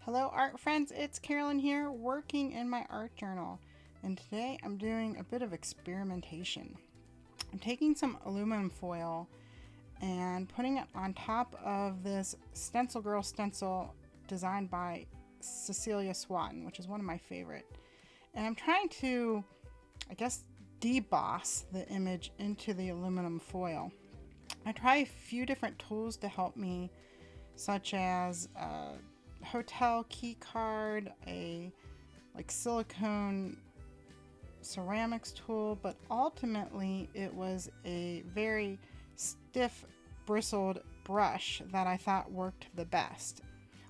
Hello art friends, it's Carolyn here working in my art journal, and today I'm doing a bit of experimentation. I'm taking some aluminum foil and putting it on top of this Stencil Girl stencil designed by Cecilia Swatton, which is one of my favorite. And I'm trying to, deboss the image into the aluminum foil. I try a few different tools to help me, such as hotel key card, a silicone ceramics tool, but ultimately it was a very stiff bristled brush that I thought worked the best.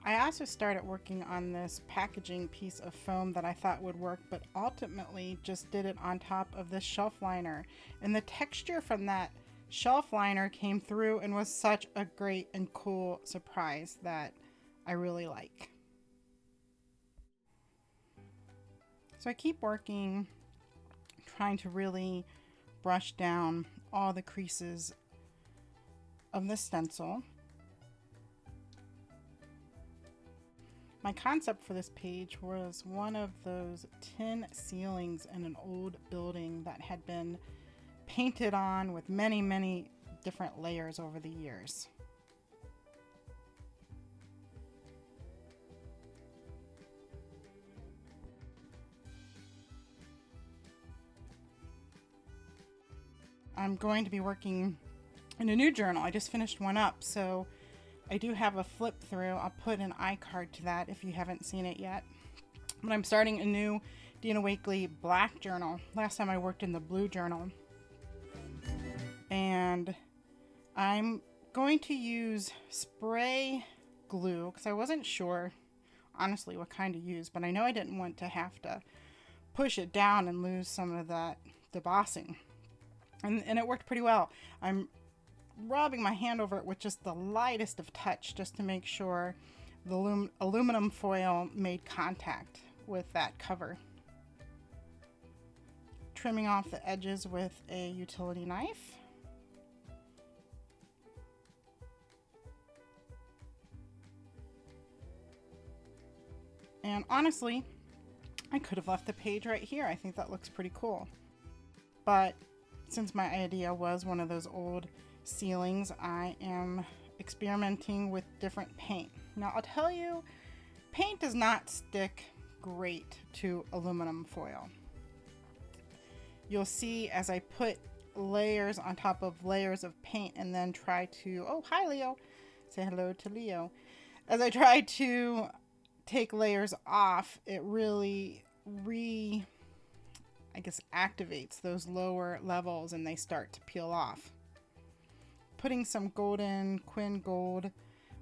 I also started working on this packaging piece of foam that I thought would work, but ultimately just did it on top of this shelf liner, and the texture from that shelf liner came through and was such a great and cool surprise that I really like. So I keep working, trying to really brush down all the creases of the stencil. My concept for this page was one of those tin ceilings in an old building that had been painted on with many different layers over the years. I'm going to be working in a new journal. I just finished one up, so I do have a flip through. I'll put an iCard to that if you haven't seen it yet. But I'm starting a new Dina Wakley black journal. Last time I worked in the blue journal. And I'm going to use spray glue because I wasn't sure honestly what kind to use, but I know I didn't want to have to push it down and lose some of that debossing. And it worked pretty well. I'm rubbing my hand over it with just the lightest of touch just to make sure the aluminum foil made contact with that cover. Trimming off the edges with a utility knife. And honestly, I could have left the page right here. I think that looks pretty cool. But since my idea was one of those old ceilings, I am experimenting with different paint. Now I'll tell you, paint does not stick great to aluminum foil. You'll see as I put layers on top of layers of paint and then try to, oh hi Leo, say hello to Leo. As I try to take layers off, it really activates those lower levels and they start to peel off. Putting some golden Quin Gold,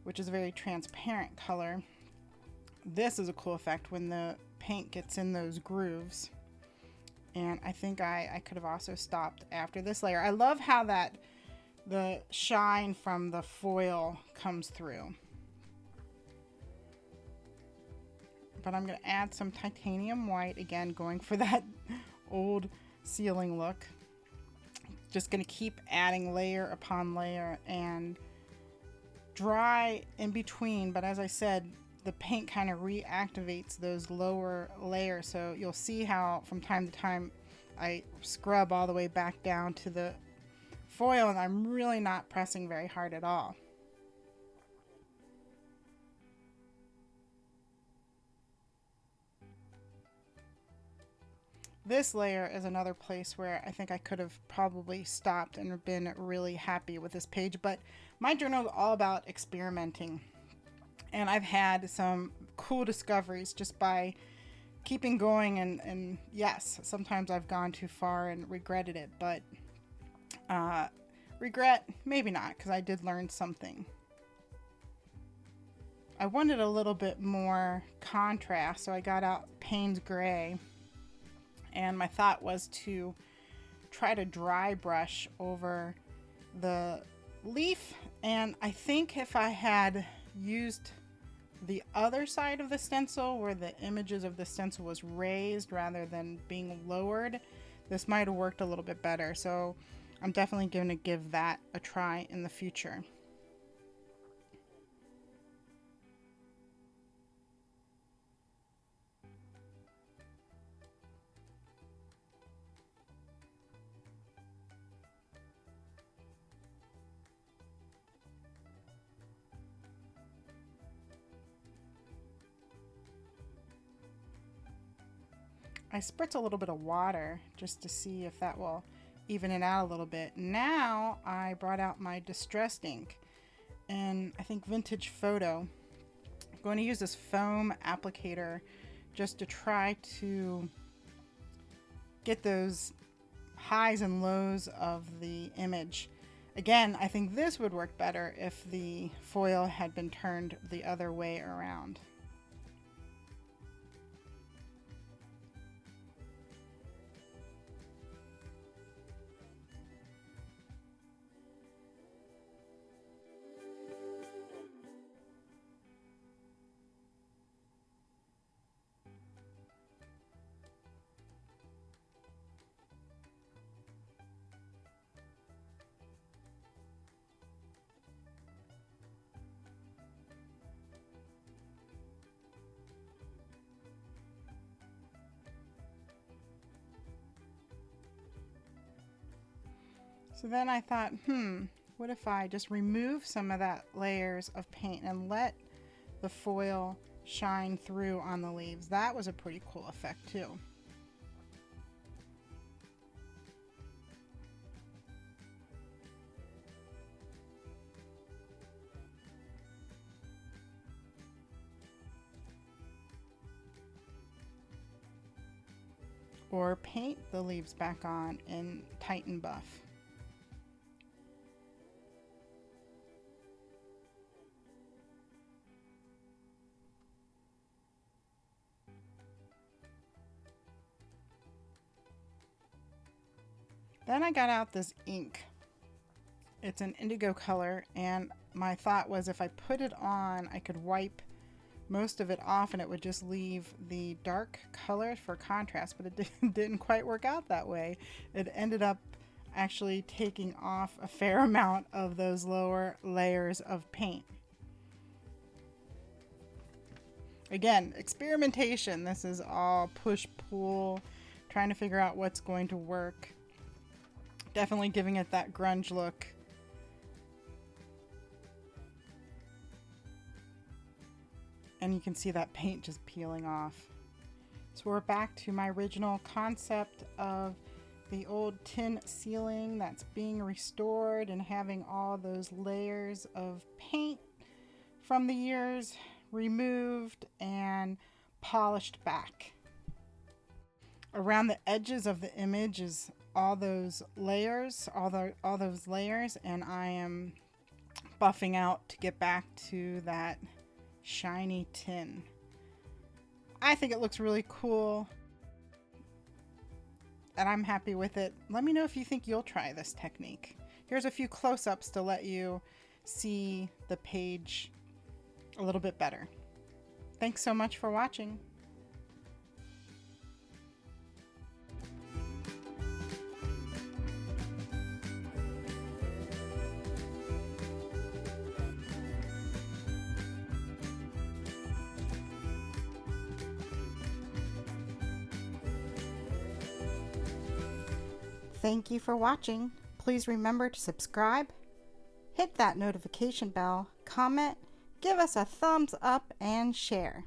which is a very transparent color. This is a cool effect when the paint gets in those grooves. And I think I could have also stopped after this layer. I love how the shine from the foil comes through. But I'm going to add some titanium white, again going for that old ceiling look. Just going to keep adding layer upon layer and dry in between, but as I said, the paint kind of reactivates those lower layers, so you'll see how from time to time I scrub all the way back down to the foil and I'm really not pressing very hard at all. This layer is another place where I think I could have probably stopped and been really happy with this page, but my journal is all about experimenting. And I've had some cool discoveries just by keeping going, and yes, sometimes I've gone too far and regretted it, but regret, maybe not, because I did learn something. I wanted a little bit more contrast, so I got out Payne's Gray. And my thought was to try to dry brush over the leaf. And I think if I had used the other side of the stencil where the images of the stencil was raised rather than being lowered, this might have worked a little bit better. So I'm definitely going to give that a try in the future. I spritz a little bit of water just to see if that will even it out a little bit. Now I brought out my distressed ink, and I think Vintage Photo. I'm going to use this foam applicator just to try to get those highs and lows of the image. Again, I think this would work better if the foil had been turned the other way around. So then I thought, what if I just remove some of that layers of paint and let the foil shine through on the leaves? That was a pretty cool effect too. Or paint the leaves back on in Titan Buff. Then I got out this ink. It's an indigo color, and my thought was if I put it on, I could wipe most of it off and it would just leave the dark color for contrast, but it didn't quite work out that way. It ended up actually taking off a fair amount of those lower layers of paint. Again, experimentation. This is all push-pull, trying to figure out what's going to work. Definitely giving it that grunge look. And you can see that paint just peeling off. So we're back to my original concept of the old tin ceiling that's being restored and having all those layers of paint from the years removed and polished back. Around the edges of the image is all those layers, all those layers, and I am buffing out to get back to that shiny tin. I think it looks really cool, and I'm happy with it. Let me know if you think you'll try this technique. Here's a few close-ups to let you see the page a little bit better. Thanks so much for watching. Thank you for watching. Please remember to subscribe, hit that notification bell, comment, give us a thumbs up, and share.